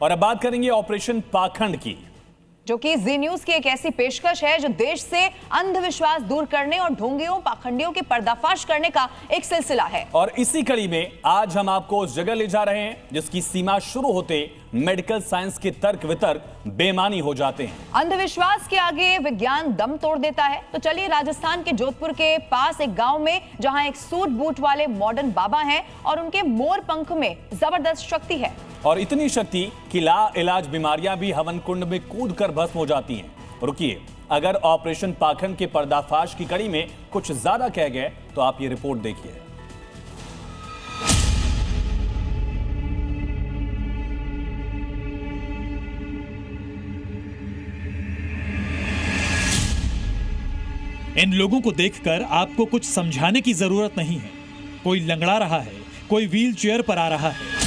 और अब बात करेंगे ऑपरेशन पाखंड की, जो कि जी न्यूज की एक ऐसी पेशकश है जो देश से अंधविश्वास दूर करने और ढोंगियों पाखंडियों के पर्दाफाश करने का एक सिलसिला है। और इसी कड़ी में आज हम आपको उस जगह ले जा रहे हैं जिसकी सीमा शुरू होते मेडिकल साइंस के तर्क वितर्क बेमानी हो जाते हैं। अंधविश्वास के आगे विज्ञान दम तोड़ देता है। तो चलिए राजस्थान के जोधपुर के पास एक गांव में जहां एक सूट बूट वाले मॉडर्न बाबा हैं और उनके मोर पंख में जबरदस्त शक्ति है, और इतनी शक्ति कि ला इलाज बीमारियां भी हवन कुंड में कूद कर भस्म हो जाती हैं। रुकिए, अगर ऑपरेशन पाखंड के पर्दाफाश की कड़ी में कुछ ज्यादा कह गए तो आप ये रिपोर्ट देखिए। इन लोगों को देखकर आपको कुछ समझाने की जरूरत नहीं है। कोई लंगड़ा रहा है, कोई व्हील चेयर पर आ रहा है,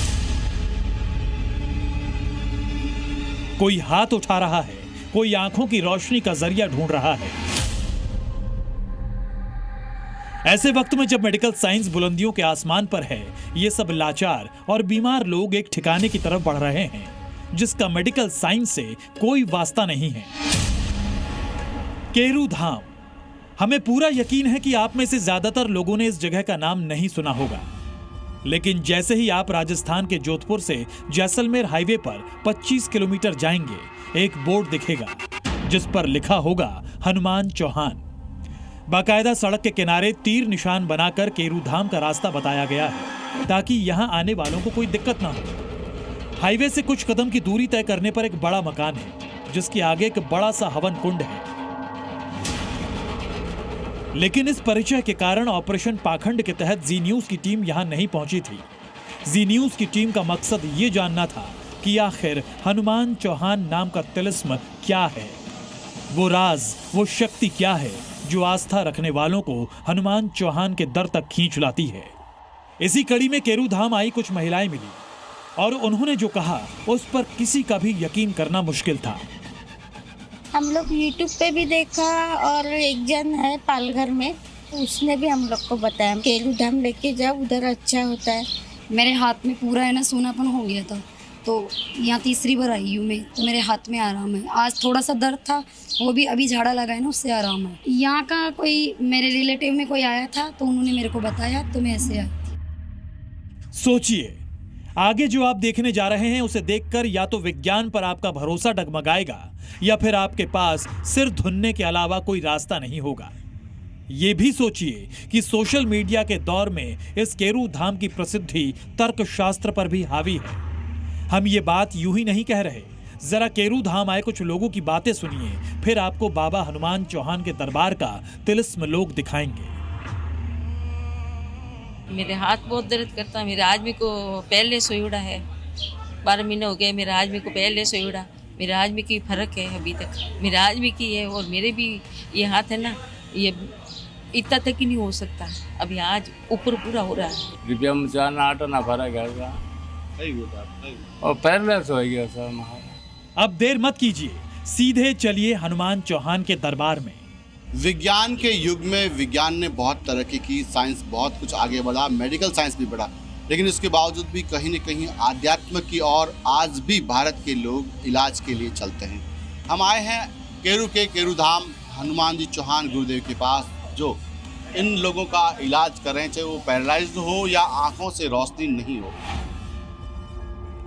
कोई हाथ उठा रहा है, कोई आंखों की रोशनी का जरिया ढूंढ रहा है। ऐसे वक्त में जब मेडिकल साइंस बुलंदियों के आसमान पर है, ये सब लाचार और बीमार लोग एक ठिकाने की तरफ बढ़ रहे हैं जिसका मेडिकल साइंस से कोई वास्ता नहीं है। केरू धाम। हमें पूरा यकीन है कि आप में से ज्यादातर लोगों ने इस जगह का नाम नहीं सुना होगा, लेकिन जैसे ही आप राजस्थान के जोधपुर से जैसलमेर हाईवे पर 25 किलोमीटर जाएंगे, एक बोर्ड दिखेगा जिस पर लिखा होगा हनुमान चौहान। बाकायदा सड़क के किनारे तीर निशान बनाकर केरू धाम का रास्ता बताया गया है ताकि यहां आने वालों को कोई दिक्कत ना हो। हाईवे से कुछ कदम की दूरी तय करने पर एक बड़ा मकान है जिसके आगे एक बड़ा सा हवन कुंड है। लेकिन इस परिचय के कारण ऑपरेशन पाखंड के तहत जी न्यूज की टीम यहां नहीं पहुंची थी। जी न्यूज की टीम का मकसद ये जानना था कि आखिर हनुमान चौहान नाम का तिलिस्म क्या है, वो राज, वो शक्ति क्या है जो आस्था रखने वालों को हनुमान चौहान के दर तक खींच लाती है। इसी कड़ी में केरू धाम आई कुछ महिलाएं मिली और उन्होंने जो कहा उस पर किसी का भी यकीन करना मुश्किल था। हम लोग यूट्यूब पे भी देखा और एक जन है पालघर में, उसने भी हम लोग को बताया केरू धाम लेके जाओ, उधर अच्छा होता है। मेरे हाथ में पूरा है ना सोनापन हो गया था, तो यहाँ तीसरी बार आई हूँ मैं, तो मेरे हाथ में आराम है। आज थोड़ा सा दर्द था, वो भी अभी झाड़ा लगा है ना, उससे आराम है। यहाँ का कोई मेरे रिलेटिव में कोई आया था तो उन्होंने मेरे को बताया, तो मैं ऐसे आई थी। सोचिए, आगे जो आप देखने जा रहे हैं उसे देखकर या तो विज्ञान पर आपका भरोसा डगमगाएगा या फिर आपके पास सिर धुनने के अलावा कोई रास्ता नहीं होगा। ये भी सोचिए कि सोशल मीडिया के दौर में इस केरू धाम की प्रसिद्धि तर्कशास्त्र पर भी हावी है। हम ये बात यूं ही नहीं कह रहे, जरा केरू धाम आए कुछ लोगों की बातें सुनिए, फिर आपको बाबा हनुमान चौहान के दरबार का तिलिस्म लोग दिखाएंगे। मेरे हाथ बहुत दर्द करता है। मेरे आदमी को पहले सोईड़ा है, 12 महीने हो गए मेरे आदमी को पहले सोईड़ा। मेरे आदमी की फर्क है अभी तक, मेरे आदमी की है और मेरे भी ये हाथ है ना, ये इतना तक ही नहीं हो सकता, अभी आज ऊपर पूरा हो रहा है। रुपया में जाना आटा ना फर्क है और पहले सो गया सर। अब देर मत कीजिए, सीधे चलिए हनुमान चौहान के दरबार में। विज्ञान के युग में विज्ञान ने बहुत तरक्की की, साइंस बहुत कुछ आगे बढ़ा, मेडिकल साइंस भी बढ़ा, लेकिन इसके बावजूद भी कहीं न कहीं आध्यात्म की ओर आज भी भारत के लोग इलाज के लिए चलते हैं। हम आए हैं केरू धाम हनुमान जी चौहान गुरुदेव के पास, जो इन लोगों का इलाज कर रहे हैं, चाहे वो पैरालाइज्ड हो या आंखों से रोशनी नहीं हो।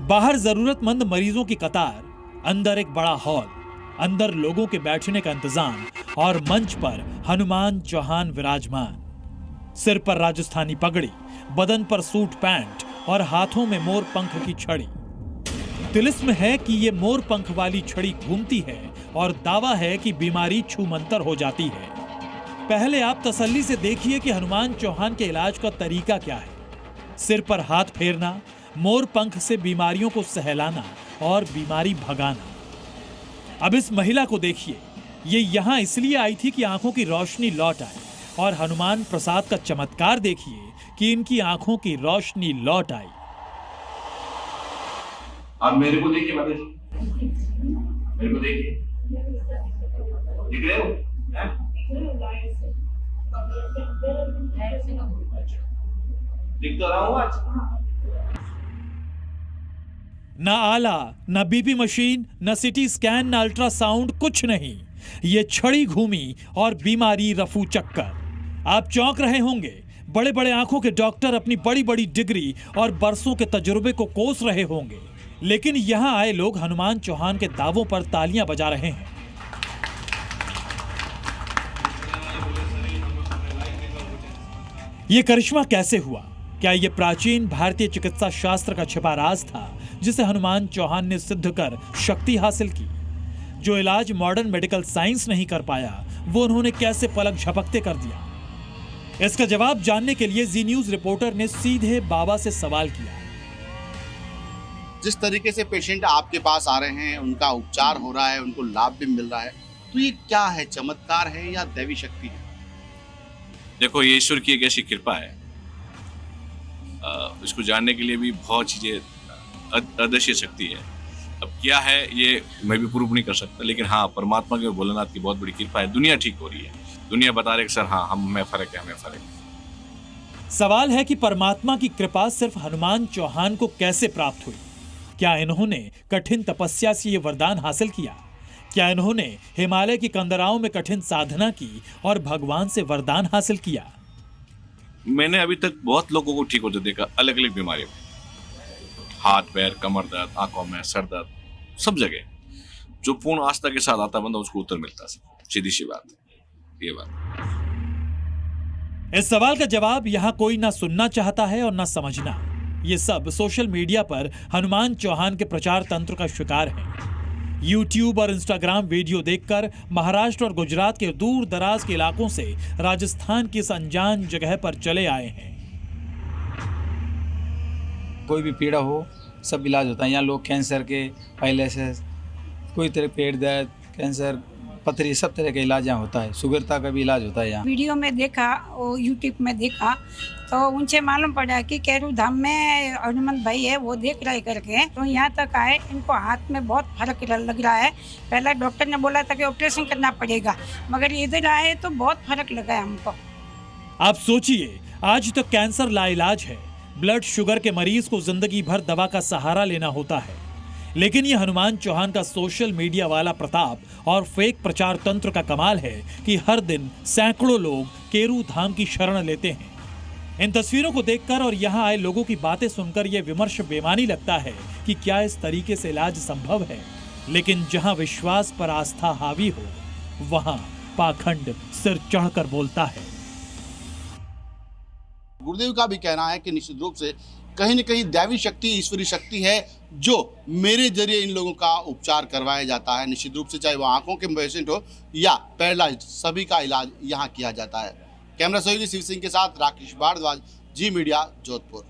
बाहर जरूरतमंद मरीजों की कतार, अंदर एक बड़ा हॉल, अंदर लोगों के बैठने का इंतजाम और मंच पर हनुमान चौहान विराजमान। सिर पर राजस्थानी पगड़ी, बदन पर सूट पैंट और हाथों में मोर पंख की छड़ी। तिलिस्म है कि ये मोर पंख वाली छड़ी घूमती है और दावा है कि बीमारी छूमंतर हो जाती है। पहले आप तसल्ली से देखिए कि हनुमान चौहान के इलाज का तरीका क्या है। सिर पर हाथ फेरना, मोर पंख से बीमारियों को सहलाना और बीमारी भगाना। अब इस महिला को देखिए, ये यहां इसलिए आई थी कि आंखों की रोशनी लौट आए, और हनुमान प्रसाद का चमत्कार देखिए कि इनकी आंखों की रोशनी लौट आई। अब मेरे को देखिए माता जी, मेरे को देखिए, दिख रहे हो? दिख तो रहा हूँ आज। ना आला, ना बीपी मशीन, ना सिटी स्कैन, ना अल्ट्रासाउंड, कुछ नहीं। ये छड़ी घूमी और बीमारी रफू चक्कर। आप चौंक रहे होंगे, बड़े बड़े आंखों के डॉक्टर अपनी बड़ी बड़ी डिग्री और बरसों के तजुर्बे को कोस रहे होंगे, लेकिन यहां आए लोग हनुमान चौहान के दावों पर तालियां बजा रहे हैं। ये करिश्मा कैसे हुआ? क्या ये प्राचीन भारतीय चिकित्सा शास्त्र का छिपा राज था जिसे हनुमान चौहान ने सिद्ध कर शक्ति हासिल की? जो इलाज मॉडर्न मेडिकल साइंस नहीं कर पाया, वो उन्होंने कैसे पलक झपकते कर दिया? इसका जवाब जानने के लिए जी न्यूज रिपोर्टर ने सीधे बाबा से सवाल किया। जिस तरीके से पेशेंट आपके पास आ रहे हैं, उनका उपचार हो रहा है, उनको लाभ भी मिल रहा है, तो ये क्या है? चमत्कार है या दैवी शक्ति है? देखो, ये ईश्वर की एक ऐसी कृपा है, इसको जानने के लिए भी बहुत चीजें अदृश्य शक्ति है। अब क्या है ये मैं भी प्रूव नहीं कर सकता, लेकिन हाँ, परमात्मा की और भोलेनाथ की बहुत बड़ी कृपा है। दुनिया ठीक हो रही है, दुनिया बता रहे कि सर हाँ, हमें फर्क है, हमें फर्क है। सवाल है कि परमात्मा की कृपा सिर्फ हनुमान चौहान को कैसे प्राप्त हुई? क्या इन्होंने कठिन तपस्या से ये वरदान हासिल किया? क्या इन्होंने हिमालय की कंदराओं में कठिन साधना की और भगवान से वरदान हासिल किया? मैंने अभी तक बहुत लोगों को ठीक होते देखा, अलग अलग बीमारियों में, हाथ पैर, कमर दर्द, आंखों में सर दर्द, सब जगह। जो पूर्ण आस्था के साथ आता बंदा, उसको उत्तर मिलता है। सीधी सी बात है ये बात। इस सवाल का जवाब यहाँ कोई ना सुनना चाहता है और ना समझना। ये सब सोशल मीडिया पर हनुमान चौहान के प्रचार तंत्र का शिकार है। यूट्यूब और इंस्टाग्राम वीडियो देखकर महाराष्ट्र और गुजरात के दूर दराज के इलाकों से राजस्थान की इस अनजान जगह पर चले आए हैं। कोई भी पीड़ा हो, सब इलाज होता है यहाँ। लोग कैंसर के पहले से, कोई तरह पेट दर्द, कैंसर, पथरी, सब तरह का इलाज यहाँ होता है। शुगरता का भी इलाज होता है यहाँ। वीडियो में देखा और यूट्यूब में देखा तो उनसे मालूम पड़ा कि कैरू धाम में हनुमान भाई है, वो देख रहे करके, तो यहाँ तक आए। इनको हाथ में बहुत फर्क लग रहा है। पहले डॉक्टर ने बोला था कि ऑपरेशन करना पड़ेगा, मगर इधर आए तो बहुत फर्क लगा है हमको। आप सोचिए, आज तक कैंसर लाइलाज है, ब्लड शुगर के मरीज को जिंदगी भर दवा का सहारा लेना होता है, लेकिन ये हनुमान चौहान का सोशल मीडिया वाला प्रताप और फेक प्रचार तंत्र का कमाल है कि हर दिन सैकड़ों लोग केरू धाम की शरण लेते हैं। इन तस्वीरों को देखकर और यहाँ आए लोगों की बातें सुनकर यह विमर्श बेमानी लगता है कि क्या इस तरीके से इलाज संभव है। लेकिन जहां विश्वास पर आस्था हावी हो, वहां पाखंड सिर चढ़कर बोलता है। गुरुदेव का भी कहना है कि निश्चित रूप से कहीं न कहीं दैवी शक्ति, ईश्वरी शक्ति है जो मेरे जरिए इन लोगों का उपचार करवाया जाता है। निश्चित रूप से चाहे वो आंखों के पेशेंट हो या पैरालाइज्ड, सभी का इलाज यहाँ किया जाता है। कैमरा सहयोगी शिव सिंह के साथ राकेश भारद्वाज, जी मीडिया, जोधपुर।